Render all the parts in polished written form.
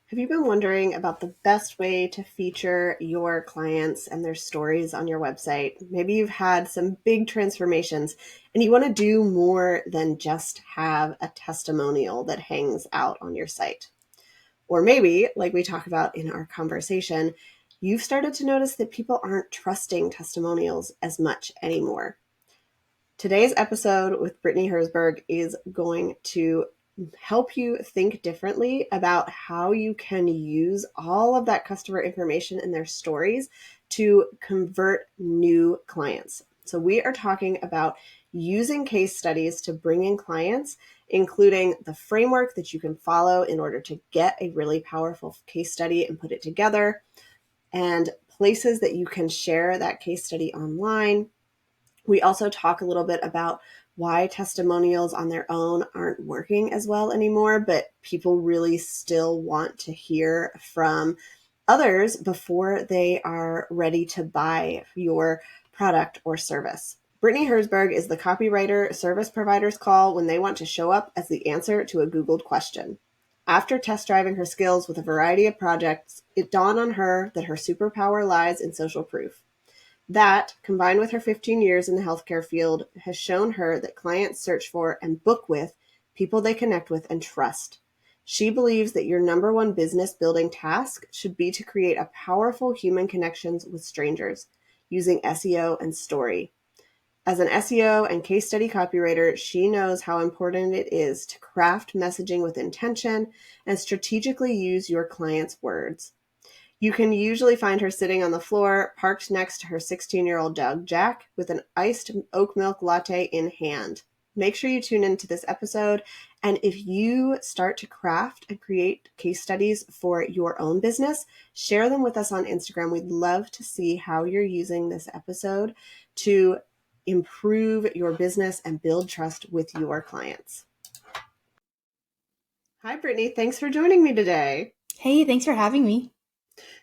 Have you been wondering about the best way to feature your clients and their stories on your website? Maybe you've had some big transformations and you want to do more than just have a testimonial that hangs out on your site. Or maybe, like we talk about in our conversation, you've started to notice that people aren't trusting testimonials as much anymore. Today's episode with Brittany Herzberg is going to help you think differently about how you can use all of that customer information and their stories to convert new clients. So we are talking about using case studies to bring in clients, including the framework that you can follow in order to get a really powerful case study and put it together, and places that you can share that case study online. We also talk a little bit about why testimonials on their own aren't working as well anymore, but people really still want to hear from others before they are ready to buy your product or service. Brittany Herzberg is the copywriter service providers call when they want to show up as the answer to a Googled question. After test driving her skills with a variety of projects, it dawned on her that her superpower lies in social proof. That, combined with her 15 years in the healthcare field, has shown her that clients search for and book with people they connect with and trust. She believes that your number one business building task should be to create a powerful human connections with strangers using SEO and story. As an SEO and case study copywriter, she knows how important it is to craft messaging with intention and strategically use your clients' words. You can usually find her sitting on the floor, parked next to her 16-year-old dog, Jack, with an iced oat milk latte in hand. Make sure you tune into this episode. And if you start to craft and create case studies for your own business, share them with us on Instagram. We'd love to see how you're using this episode to improve your business and build trust with your clients. Hi, Brittany. Thanks for joining me today. Hey, thanks for having me.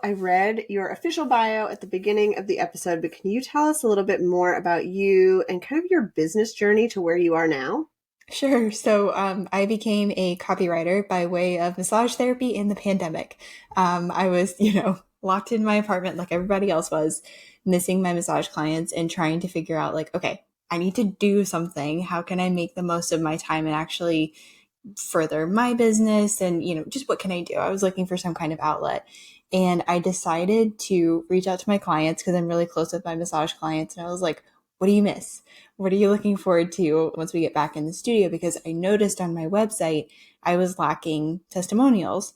I read your official bio at the beginning of the episode, but can you tell us a little bit more about you and kind of your business journey to where you are now? Sure. So I became a copywriter by way of massage therapy in the pandemic. I was, locked in my apartment like everybody else was, missing my massage clients and trying to figure out like, okay, I need to do something. How can I make the most of my time and actually further my business? And, just what can I do? I was looking for some kind of outlet. And I decided to reach out to my clients because I'm really close with my massage clients. And I was like, what do you miss? What are you looking forward to once we get back in the studio? Because I noticed on my website, I was lacking testimonials.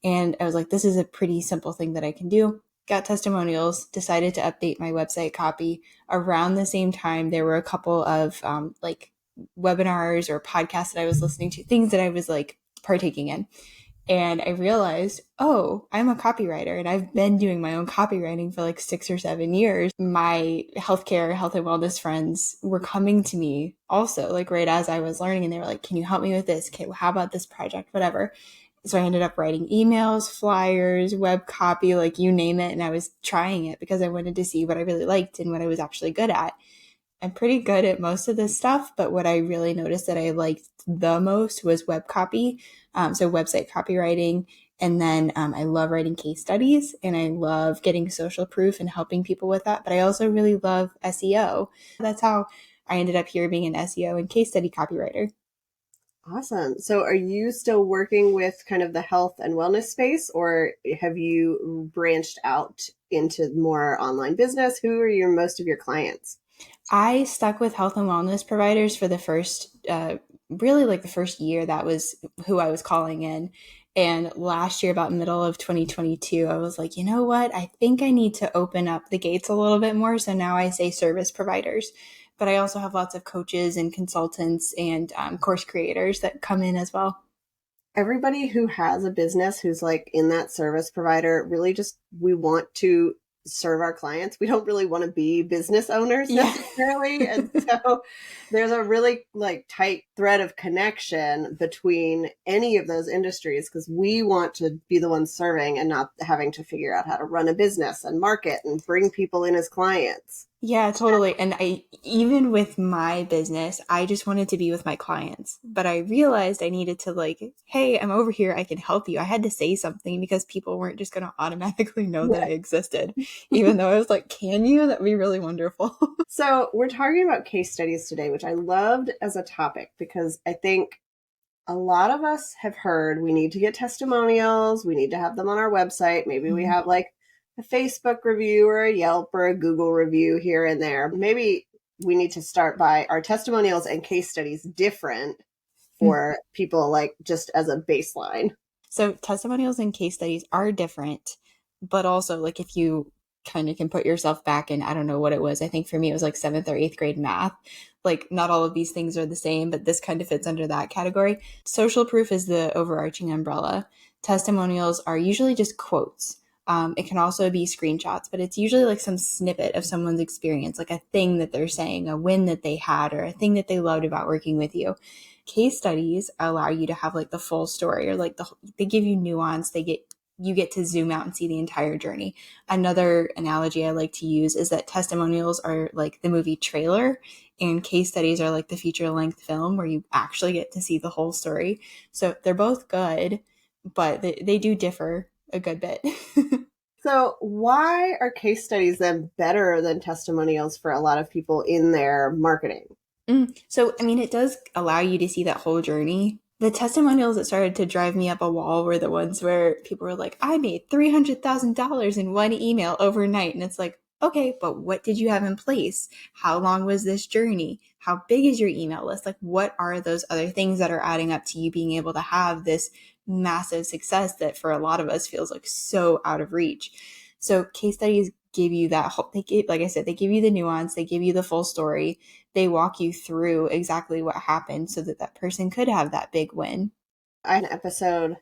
And I was like, this is a pretty simple thing that I can do. Got testimonials, decided to update my website copy. Around the same time, there were a couple of webinars or podcasts that I was listening to, things that I was like partaking in. And I realized, oh, I'm a copywriter and I've been doing my own copywriting for like 6 or 7 years. My health and wellness friends were coming to me also like right as I was learning, and they were like, can you help me with this? Okay, well, how about this project? Whatever. So I ended up writing emails, flyers, web copy, like you name it. And I was trying it because I wanted to see what I really liked and what I was actually good at. I'm pretty good at most of this stuff, but what I really noticed that I liked the most was web copy. So website copywriting. And then I love writing case studies and I love getting social proof and helping people with that. But I also really love SEO. That's how I ended up here being an SEO and case study copywriter. Awesome. So are you still working with kind of the health and wellness space, or have you branched out into more online business? Who are most of your clients? I stuck with health and wellness providers for the first, really like the first year. That was who I was calling in. And last year, about middle of 2022, I was like, you know what? I think I need to open up the gates a little bit more. So now I say service providers. But I also have lots of coaches and consultants and course creators that come in as well. Everybody who has a business who's like in that service provider, really just, we want to serve our clients. We don't really want to be business owners necessarily. And so there's a really like tight thread of connection between any of those industries, because we want to be the ones serving and not having to figure out how to run a business and market and bring people in as clients. Yeah, totally. And even with my business, I just wanted to be with my clients. But I realized I needed to, like, hey, I'm over here. I can help you. I had to say something because people weren't just going to automatically know that I existed. Even though I was like, can you? That'd be really wonderful. So, we're talking about case studies today, which I loved as a topic because I think a lot of us have heard we need to get testimonials, we need to have them on our website. Maybe we have like a Facebook review or a Yelp or a Google review here and there. Maybe we need to start by our testimonials and case studies different for people, like just as a baseline. So testimonials and case studies are different, but also like if you kind of can put yourself back in, I don't know what it was. I think for me it was like 7th or 8th grade math. Like not all of these things are the same, but this kind of fits under that category. Social proof is the overarching umbrella. Testimonials are usually just quotes. It can also be screenshots, but it's usually like some snippet of someone's experience, like a thing that they're saying, a win that they had, or a thing that they loved about working with you. Case studies allow you to have like the full story, or like they give you nuance. You get to zoom out and see the entire journey. Another analogy I like to use is that testimonials are like the movie trailer and case studies are like the feature length film where you actually get to see the whole story. So they're both good, but they do differ a good bit. So, why are case studies then better than testimonials for a lot of people in their marketing? So, I mean, it does allow you to see that whole journey. The testimonials that started to drive me up a wall were the ones where people were like, I made $300,000 in one email overnight. And it's like, okay, but what did you have in place? How long was this journey? How big is your email list? Like, what are those other things that are adding up to you being able to have this massive success that for a lot of us feels like so out of reach? So, case studies give you that whole, like I said, they give you the nuance, they give you the full story, they walk you through exactly what happened so that that person could have that big win. I had an episode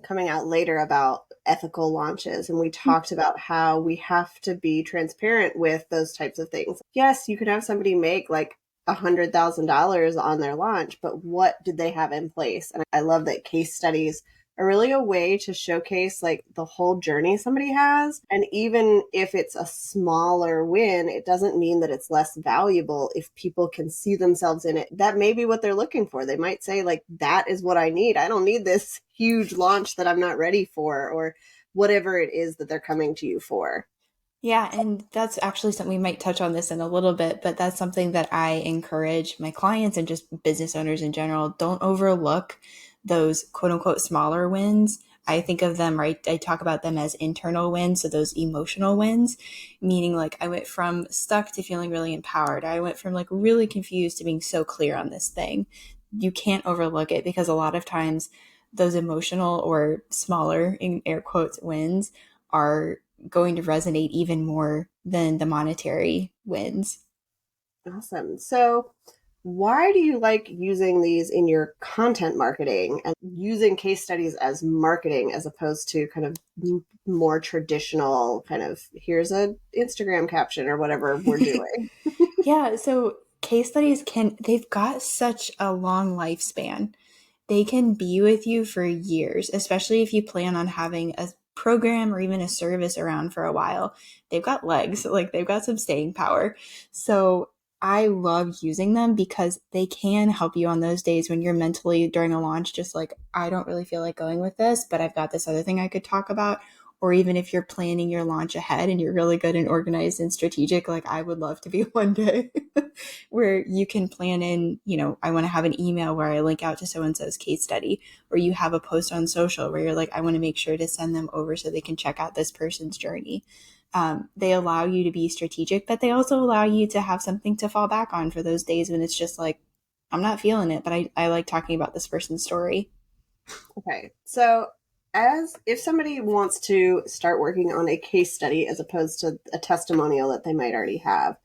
coming out later about ethical launches, and we talked about how we have to be transparent with those types of things. Yes, you can have somebody make like $100,000 on their launch, but what did they have in place? And I love that case studies are really a way to showcase like the whole journey somebody has. And even if it's a smaller win, it doesn't mean that it's less valuable if people can see themselves in it. That may be what they're looking for. They might say, like, that is what I need. I don't need this huge launch that I'm not ready for, or whatever it is that they're coming to you for. Yeah, and that's actually something we might touch on this in a little bit, but that's something that I encourage my clients and just business owners in general. Don't overlook those quote unquote smaller wins. I think of them, right? I talk about them as internal wins. So those emotional wins, meaning like I went from stuck to feeling really empowered. I went from like really confused to being so clear on this thing. You can't overlook it because a lot of times those emotional or smaller in air quotes wins are going to resonate even more than the monetary wins. Awesome. So, why do you like using these in your content marketing and using case studies as marketing as opposed to kind of more traditional kind of here's a Instagram caption or whatever we're doing? Yeah, so case studies they've got such a long lifespan. They can be with you for years, especially if you plan on having a program or even a service around for a while. They've got legs, like they've got some staying power. So I love using them because they can help you on those days when you're mentally during a launch, just like, I don't really feel like going with this, but I've got this other thing I could talk about. Or even if you're planning your launch ahead and you're really good and organized and strategic, like I would love to be one day, where you can plan in, I want to have an email where I link out to so and so's case study, or you have a post on social where you're like, I want to make sure to send them over so they can check out this person's journey. They allow you to be strategic, but they also allow you to have something to fall back on for those days when it's just like, I'm not feeling it, but I like talking about this person's story. Okay. So, as if somebody wants to start working on a case study as opposed to a testimonial that they might already have,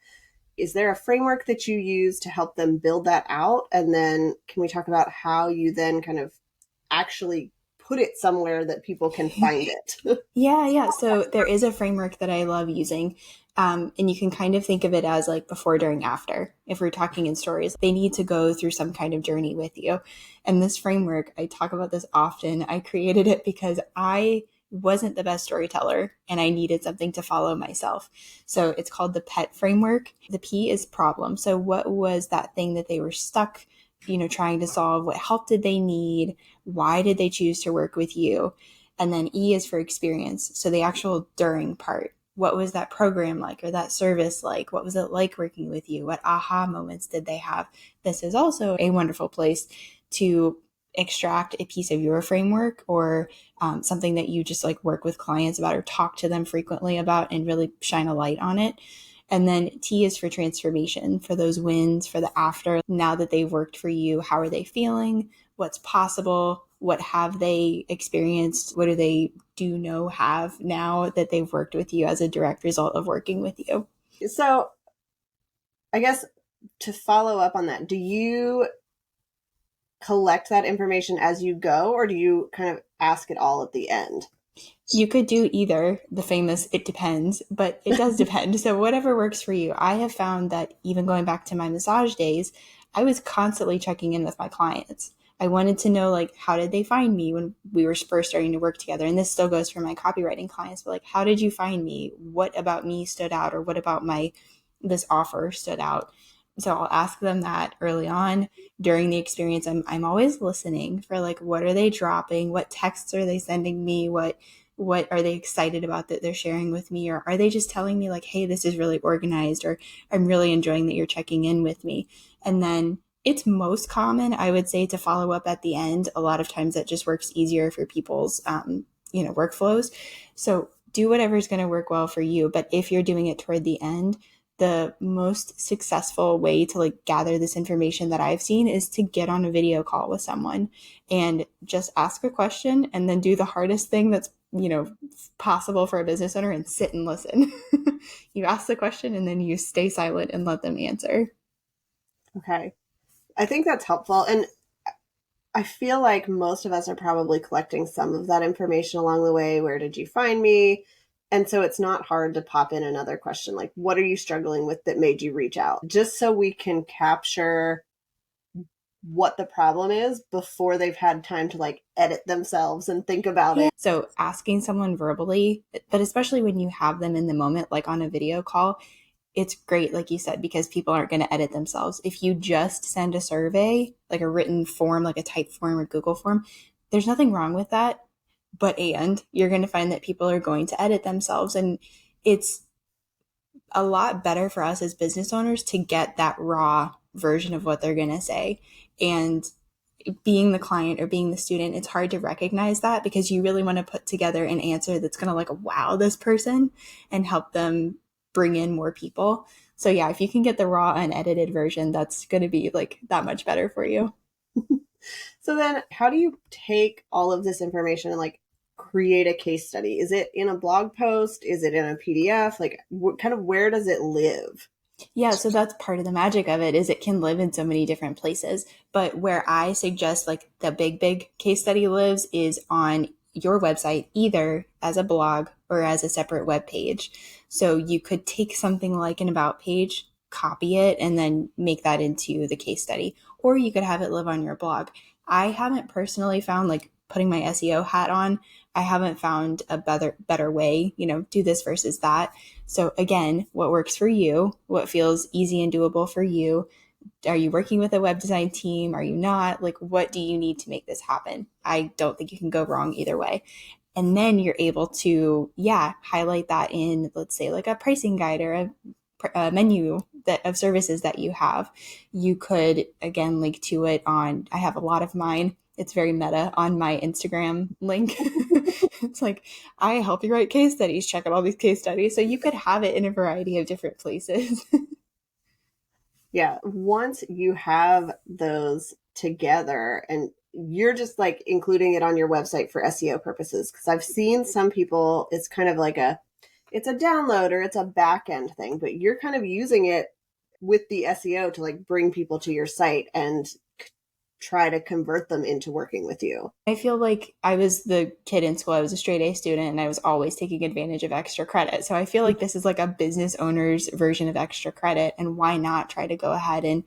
is there a framework that you use to help them build that out? And then can we talk about how you then kind of actually put it somewhere that people can find it? Yeah. So there is a framework that I love using. And you can kind of think of it as like before, during, after. If we're talking in stories, they need to go through some kind of journey with you. And this framework, I talk about this often. I created it because I wasn't the best storyteller and I needed something to follow myself. So it's called the PET framework. The P is problem. So what was that thing that they were stuck, trying to solve? What help did they need? Why did they choose to work with you? And then E is for experience. So the actual during part. What was that program like, or that service like? What was it like working with you? What aha moments did they have? This is also a wonderful place to extract a piece of your framework, or something that you just like work with clients about or talk to them frequently about, and really shine a light on it. And then T is for transformation, for those wins, for the after. Now that they've worked for you, how are they feeling? What's possible? What have they experienced? What do know have now that they've worked with you as a direct result of working with you? So I guess to follow up on that, do you collect that information as you go, or do you kind of ask it all at the end? You could do either, the famous "it depends," but it does depend. So whatever works for you. I have found that even going back to my massage days, I was constantly checking in with my clients. I wanted to know, like, how did they find me when we were first starting to work together? And this still goes for my copywriting clients, but like, how did you find me? What about me stood out, or what about this offer stood out? So I'll ask them that early on during the experience. I'm always listening for, like, what are they dropping? What texts are they sending me? What are they excited about that they're sharing with me? Or are they just telling me, like, hey, this is really organized, or I'm really enjoying that you're checking in with me? And then it's most common, I would say, to follow up at the end. A lot of times that just works easier for people's, workflows. So do whatever's going to work well for you. But if you're doing it toward the end, the most successful way to like gather this information that I've seen is to get on a video call with someone and just ask a question, and then do the hardest thing that's possible for a business owner, and sit and listen. You ask the question and then you stay silent and let them answer. Okay. I think that's helpful. And I feel like most of us are probably collecting some of that information along the way. Where did you find me? And so it's not hard to pop in another question like, what are you struggling with that made you reach out? Just so we can capture what the problem is before they've had time to like edit themselves and think about it. So asking someone verbally, but especially when you have them in the moment, like on a video call, it's great, like you said, because people aren't going to edit themselves. If you just send a survey, like a written form, like a typed form or Google form, there's nothing wrong with that. But you're going to find that people are going to edit themselves. And it's a lot better for us as business owners to get that raw version of what they're going to say. And being the client or being the student, it's hard to recognize that, because you really want to put together an answer that's going to like wow this person and help them bring in more people. So yeah, if you can get the raw unedited version, that's going to be like that much better for you. So then how do you take all of this information and like create a case study? Is it in a blog post? Is it in a PDF? Like kind of where does it live? Yeah, so that's part of the magic of it, is it can live in so many different places. But where I suggest like the big case study lives is on your website, either as a blog or as a separate web page. So you could take something like an about page, copy it, and then make that into the case study. Or you could have it live on your blog. I haven't personally found, like, putting my SEO hat on, I haven't found a better way, do this versus that. So again, what works for you, what feels easy and doable for you. Are you working with a web design team? Are you not? Like, what do you need to make this happen? I don't think you can go wrong either way. And then you're able to, highlight that in, let's say, like a pricing guide or a menu of services that you have. You could, again, link to it on, I have a lot of mine. It's very meta on my Instagram link. It's like, I help you write case studies, check out all these case studies. So you could have it in a variety of different places. Yeah. Once you have those together and you're just like including it on your website for SEO purposes, because I've seen some people, it's kind of like it's a download or it's a back end thing, but you're kind of using it with the SEO to like bring people to your site and try to convert them into working with you. I feel like I was the kid in school. I was a straight A student and I was always taking advantage of extra credit. So I feel like this is like a business owner's version of extra credit. And why not try to go ahead and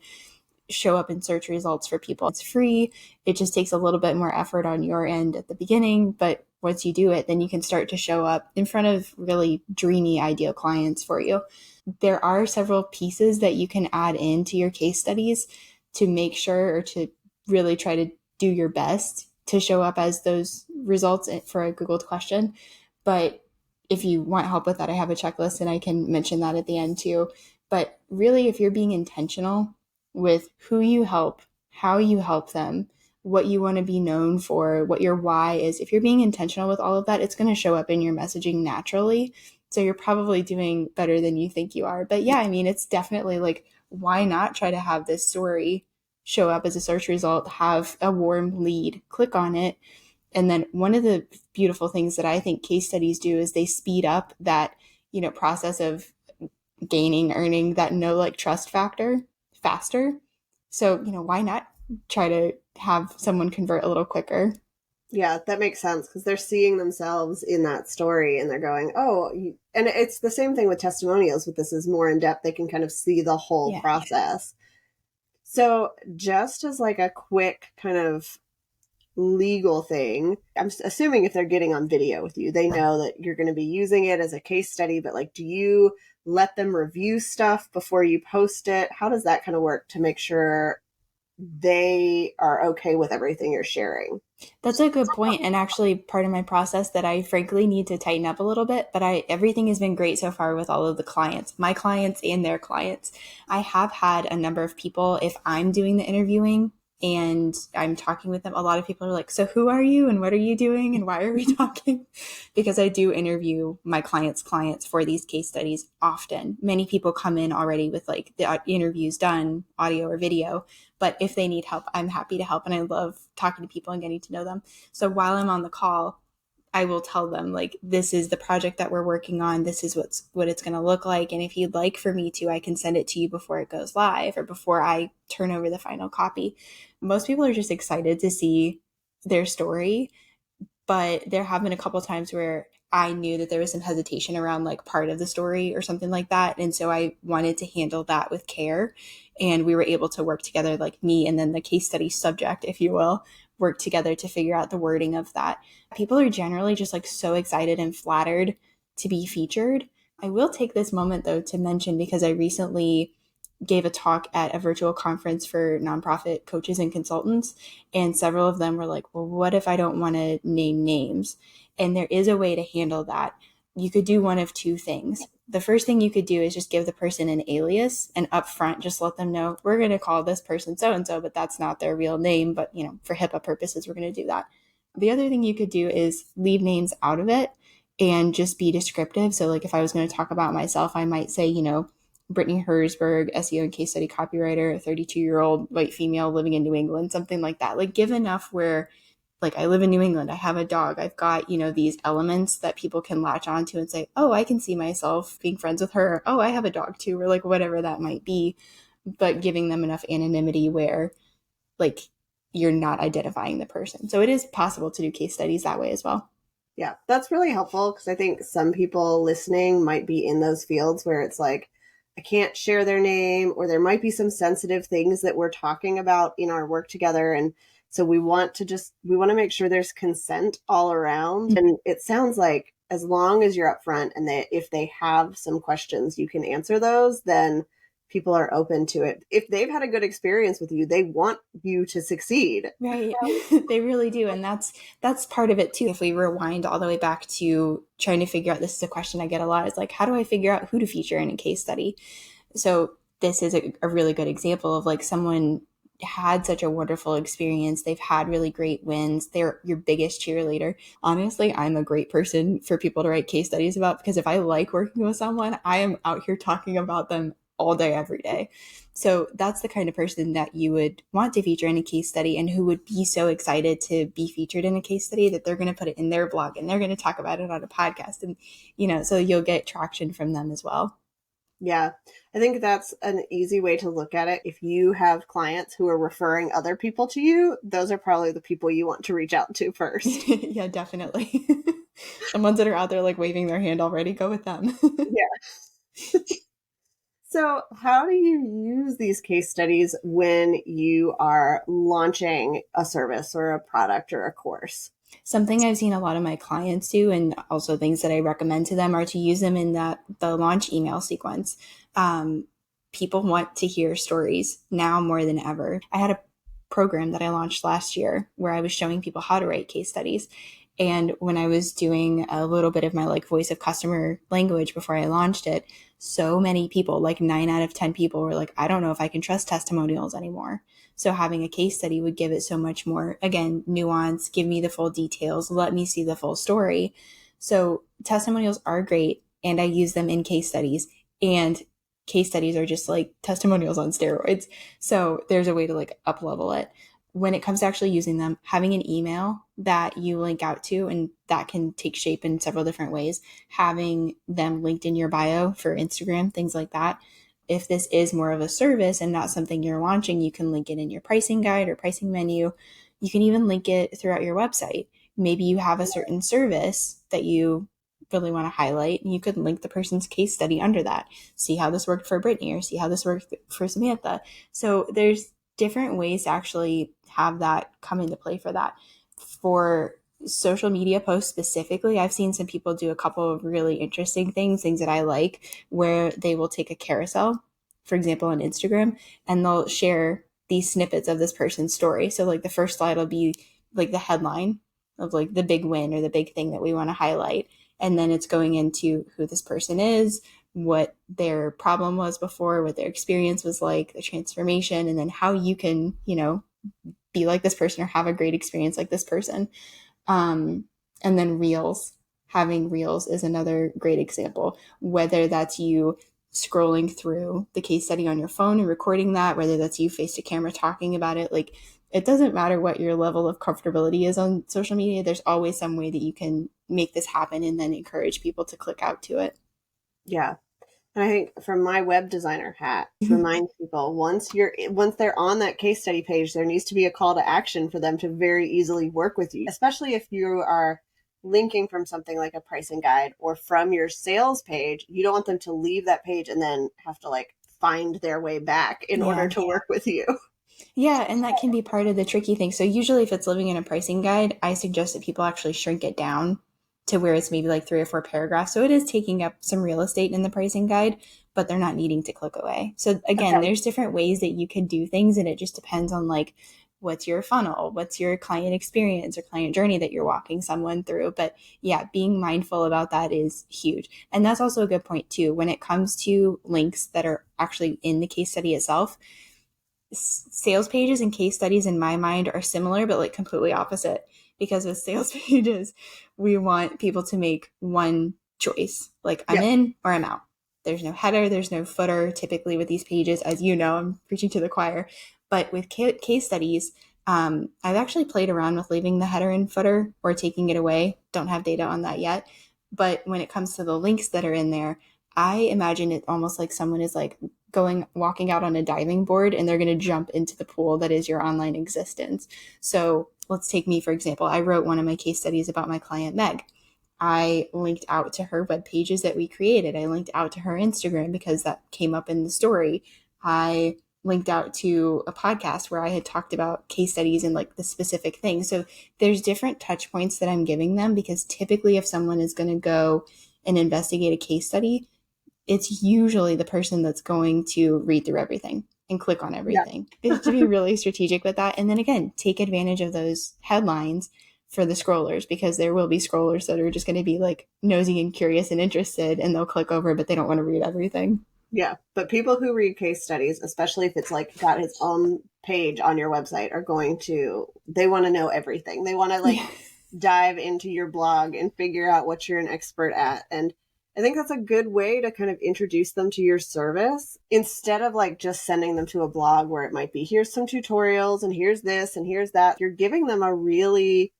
show up in search results for people. It's free. It just takes a little bit more effort on your end at the beginning, but once you do it, then you can start to show up in front of really dreamy, ideal clients for you. There are several pieces that you can add into your case studies to make sure, or to really try to do your best to show up as those results for a Googled question. But if you want help with that, I have a checklist and I can mention that at the end too. But really, if you're being intentional with who you help, how you help them, what you want to be known for, what your why is, if you're being intentional with all of that, it's going to show up in your messaging naturally. So you're probably doing better than you think you are. But yeah, I mean, it's definitely like, why not try to have this story show up as a search result, have a warm lead, click on it. And then one of the beautiful things that I think case studies do is they speed up that, process of earning that trust factor faster. So, why not try to have someone convert a little quicker? Yeah, that makes sense because they're seeing themselves in that story and they're going, oh, and it's the same thing with testimonials, but this is more in depth. They can kind of see the whole process. So just as like a quick kind of legal thing, I'm assuming if they're getting on video with you, they know that you're going to be using it as a case study, but like, do you let them review stuff before you post it? How does that kind of work to make sure they are okay with everything you're sharing? That's a good point, and actually part of my process that I frankly need to tighten up a little bit, but everything has been great so far with all of the clients, my clients and their clients. I have had a number of people, if I'm doing the interviewing and I'm talking with them, a lot of people are like, so who are you and what are you doing and why are we talking? Because I do interview my clients' clients for these case studies often. Many people come in already with like the interviews done, audio or video. But if they need help, I'm happy to help. And I love talking to people and getting to know them. So while I'm on the call, I will tell them like, this is the project that we're working on. This is what it's going to look like. And if you'd like for me to, I can send it to you before it goes live or before I turn over the final copy. Most people are just excited to see their story, but there have been a couple times where I knew that there was some hesitation around like part of the story or something like that. And so I wanted to handle that with care. And we were able to work together, like me and then the case study subject, if you will, work together to figure out the wording of that. People are generally just like so excited and flattered to be featured. I will take this moment though to mention, because I recently gave a talk at a virtual conference for nonprofit coaches and consultants. And several of them were like, well, what if I don't want to name names? And there is a way to handle that. You could do one of two things. The first thing you could do is just give the person an alias and upfront just let them know, we're going to call this person so-and-so, but that's not their real name. But, for HIPAA purposes, we're going to do that. The other thing you could do is leave names out of it and just be descriptive. So like if I was going to talk about myself, I might say, Brittany Herzberg, SEO and case study copywriter, a 32-year-old white female living in New England, something like that. Like give enough where like I live in New England, I have a dog, I've got, these elements that people can latch onto and say, oh, I can see myself being friends with her. Or, oh, I have a dog too, or like whatever that might be. But giving them enough anonymity where like you're not identifying the person. So it is possible to do case studies that way as well. Yeah, that's really helpful because I think some people listening might be in those fields where it's like, I can't share their name, or there might be some sensitive things that we're talking about in our work together. And so we want to make sure there's consent all around. And it sounds like as long as you're upfront and if they have some questions, you can answer those, then people are open to it. If they've had a good experience with you, they want you to succeed. Right. They really do. And that's part of it too. If we rewind all the way back to trying to figure out, this is a question I get a lot, is like, how do I figure out who to feature in a case study? So this is a really good example of like someone had such a wonderful experience. They've had really great wins. They're your biggest cheerleader. Honestly, I'm a great person for people to write case studies about, because if I like working with someone, I am out here talking about them all day, every day. So that's the kind of person that you would want to feature in a case study, and who would be so excited to be featured in a case study that they're going to put it in their blog and they're going to talk about it on a podcast. And, so you'll get traction from them as well. Yeah, I think that's an easy way to look at it. If you have clients who are referring other people to you, those are probably the people you want to reach out to first. Yeah, definitely. The ones that are out there like waving their hand already, go with them. Yeah. So, how do you use these case studies when you are launching a service or a product or a course? Something I've seen a lot of my clients do, and also things that I recommend to them, are to use them in the launch email sequence. People want to hear stories now more than ever. I had a program that I launched last year where I was showing people how to write case studies. And when I was doing a little bit of my like voice of customer language before I launched it, so many people, like 9 out of 10 people, were like, I don't know if I can trust testimonials anymore. So having a case study would give it so much more, again, nuance, give me the full details, let me see the full story. So testimonials are great, and I use them in case studies. And case studies are just like testimonials on steroids. So there's a way to like up level it. When it comes to actually using them, having an email that you link out to, and that can take shape in several different ways, having them linked in your bio for Instagram, things like that. If this is more of a service and not something you're launching, you can link it in your pricing guide or pricing menu. You can even link it throughout your website. Maybe you have a certain service that you really want to highlight, and you could link the person's case study under that. See how this worked for Brittany, or see how this worked for Samantha. So there's different ways to actually have that come into play for that. For social media posts specifically, I've seen some people do a couple of really interesting things that I like, where they will take a carousel, for example, on Instagram, and they'll share these snippets of this person's story. So like the first slide will be like the headline of like the big win or the big thing that we want to highlight. And then it's going into who this person is, what their problem was before, what their experience was like, the transformation, and then how you can, be like this person or have a great experience like this person. And then reels. Having reels is another great example, whether that's you scrolling through the case study on your phone and recording that, whether that's you face to camera talking about it. Like, it doesn't matter what your level of comfortability is on social media. There's always some way that you can make this happen and then encourage people to click out to it. Yeah. And I think from my web designer hat, remind people once they're on that case study page, there needs to be a call to action for them to very easily work with you, especially if you are linking from something like a pricing guide or from your sales page. You don't want them to leave that page and then have to like find their way back in order to work with you. Yeah, and that can be part of the tricky thing. So usually if it's living in a pricing guide, I suggest that people actually shrink it down to where it's maybe like 3 or 4 paragraphs. So it is taking up some real estate in the pricing guide, but they're not needing to click away. So again, Okay. there's different ways that you can do things, and it just depends on like what's your funnel, what's your client experience or client journey that you're walking someone through. But yeah, being mindful about that is huge. And that's also a good point too. When it comes to links that are actually in the case study itself, sales pages and case studies in my mind are similar, but like completely opposite. Because with sales pages, we want people to make one choice, like I'm in or I'm out. There's no header, there's no footer typically with these pages, as you know. I'm preaching to the choir. But with case studies, I've actually played around with leaving the header and footer or taking it away. Don't have data on that yet. But when it comes to the links that are in there, I imagine it almost like someone is like walking out on a diving board, and they're going to jump into the pool that is your online existence. So let's take me, for example. I wrote one of my case studies about my client, Meg. I linked out to her web pages that we created. I linked out to her Instagram because that came up in the story. I linked out to a podcast where I had talked about case studies and like the specific thing. So there's different touch points that I'm giving them, because typically if someone is going to go and investigate a case study, it's usually the person that's going to read through everything and click on everything. You have to be really strategic with that. And then again, take advantage of those headlines for the scrollers, because there will be scrollers that are just going to be like nosy and curious and interested, and they'll click over, but they don't want to read everything. Yeah. But people who read case studies, especially if it's like got its own page on your website, they want to know everything. They want to like dive into your blog and figure out what you're an expert at. And I think that's a good way to kind of introduce them to your service, instead of like just sending them to a blog where it might be, here's some tutorials and here's this and here's that. You're giving them a really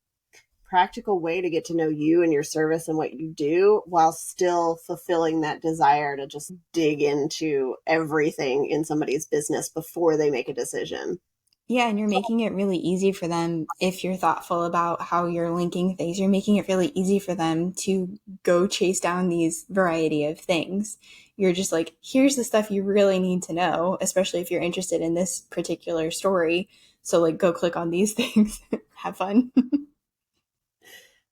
practical way to get to know you and your service and what you do, while still fulfilling that desire to just dig into everything in somebody's business before they make a decision. Yeah, and you're making it really easy for them if you're thoughtful about how you're linking things. You're making it really easy for them to go chase down these variety of things. You're just like, here's the stuff you really need to know, especially if you're interested in this particular story. So, like, go click on these things. Have fun.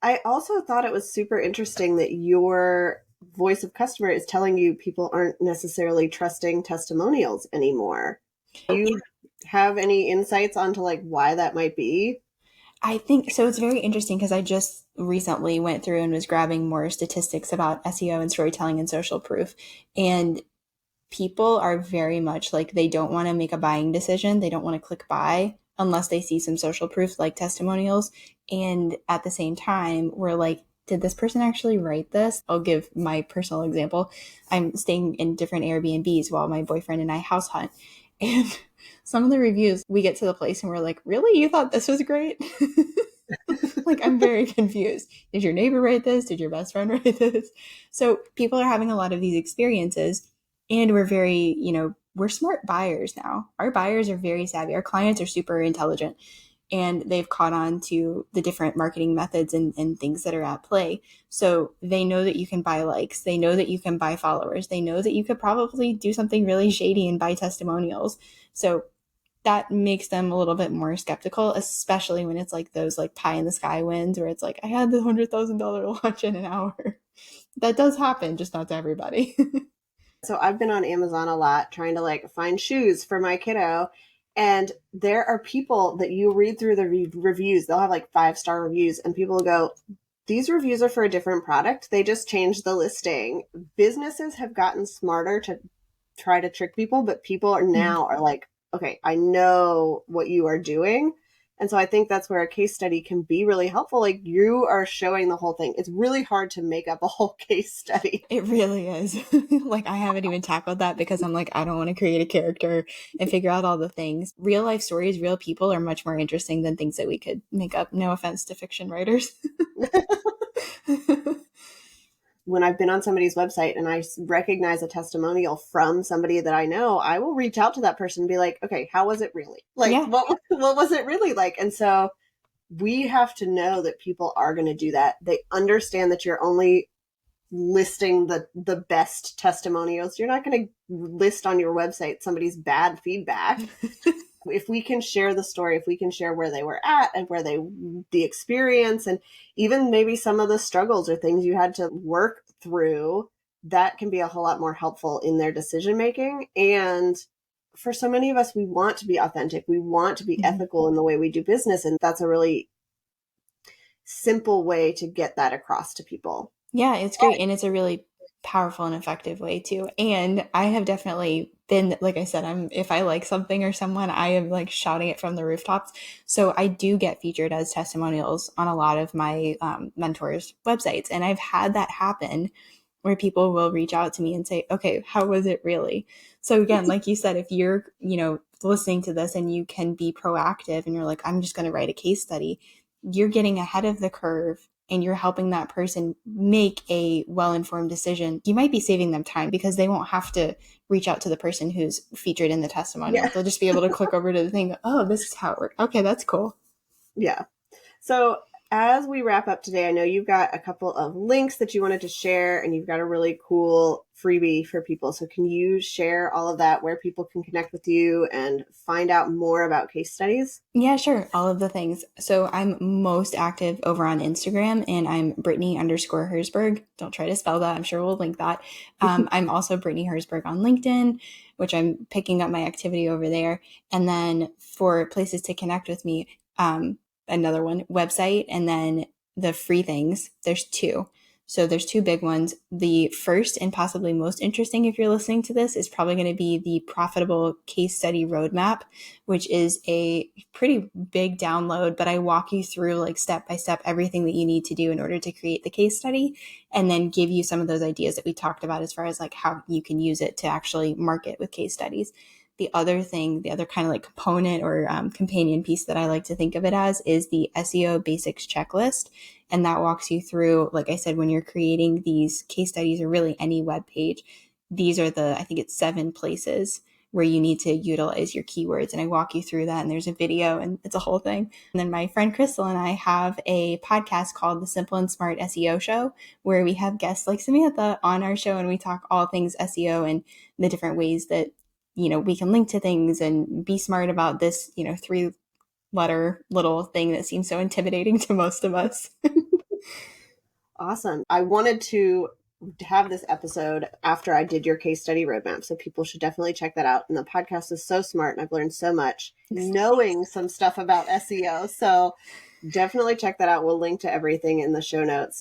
I also thought it was super interesting that your voice of customer is telling you people aren't necessarily trusting testimonials anymore. Do you have any insights onto like why that might be? I think so. It's very interesting because I just recently went through and was grabbing more statistics about SEO and storytelling and social proof. And people are very much like they don't want to make a buying decision. They don't want to click buy unless they see some social proof like testimonials. And at the same time, we're like, did this person actually write this? I'll give my personal example. I'm staying in different Airbnbs while my boyfriend and I house hunt. And some of the reviews, we get to the place and we're like, really? You thought this was great? Like, I'm very confused. Did your neighbor write this? Did your best friend write this? So people are having a lot of these experiences, and we're very, we're smart buyers now. Our buyers are very savvy. Our clients are super intelligent, and they've caught on to the different marketing methods and things that are at play. So they know that you can buy likes. They know that you can buy followers. They know that you could probably do something really shady and buy testimonials. So that makes them a little bit more skeptical, especially when it's like those like pie in the sky wins where it's like, I had the $100,000 launch in an hour. That does happen, just not to everybody. So I've been on Amazon a lot trying to like find shoes for my kiddo. And there are people that you read through the reviews, they'll have like 5-star reviews, and people go, these reviews are for a different product. They just changed the listing. Businesses have gotten smarter to try to trick people, but people are now are like, okay, I know what you are doing. And so I think that's where a case study can be really helpful. Like you are showing the whole thing. It's really hard to make up a whole case study. It really is. Like, I haven't even tackled that because I'm like, I don't want to create a character and figure out all the things. Real life stories, real people are much more interesting than things that we could make up. No offense to fiction writers. When I've been on somebody's website and I recognize a testimonial from somebody that I know, I will reach out to that person and be like, okay, how was it really? Like, Yeah. what was it really like? And so we have to know that people are going to do that. They understand that you're only listing the best testimonials. You're not going to list on your website somebody's bad feedback. If we can share the story, if we can share where they were at and where the experience, and even maybe some of the struggles or things you had to work through, that can be a whole lot more helpful in their decision making. And for so many of us, we want to be authentic. We want to be ethical in the way we do business. And that's a really simple way to get that across to people. Yeah, it's great. And it's a really powerful and effective way too. And I have definitely been, like I said, if I like something or someone, I am like shouting it from the rooftops. So I do get featured as testimonials on a lot of my mentors' websites. And I've had that happen where people will reach out to me and say, okay, how was it really? So again, like you said, if you're, listening to this and you can be proactive and you're like, I'm just going to write a case study, you're getting ahead of the curve and you're helping that person make a well-informed decision. You might be saving them time because they won't have to reach out to the person who's featured in the testimonial. Yeah. They'll just be able to click over to the thing. Oh, this is how it works. Okay, that's cool. Yeah. So as we wrap up today, I know you've got a couple of links that you wanted to share, and you've got a really cool freebie for people. So can you share all of that, where people can connect with you and find out more about case studies? Yeah, sure. All of the things. So I'm most active over on Instagram, and I'm Brittany_Herzberg. Don't try to spell that. I'm sure we'll link that. I'm also Brittany Herzberg on LinkedIn, which I'm picking up my activity over there. And then for places to connect with me, another one, website, and then the free things. There's two. So there's two big ones. The first and possibly most interesting, if you're listening to this, is probably going to be the Profitable Case Study Roadmap, which is a pretty big download, but I walk you through like step by step everything that you need to do in order to create the case study, and then give you some of those ideas that we talked about as far as like how you can use it to actually market with case studies. The other thing, the other kind of like component or companion piece that I like to think of it as is the SEO basics checklist. And that walks you through, like I said, when you're creating these case studies or really any web page, these are I think it's 7 places where you need to utilize your keywords. And I walk you through that, and there's a video, and it's a whole thing. And then my friend Crystal and I have a podcast called The Simple and Smart SEO Show, where we have guests like Samantha on our show, and we talk all things SEO and the different ways that, we can link to things and be smart about this, 3-letter little thing that seems so intimidating to most of us. Awesome. I wanted to have this episode after I did your case study roadmap, so people should definitely check that out. And the podcast is so smart, and I've learned so much knowing some stuff about SEO. So definitely check that out. We'll link to everything in the show notes.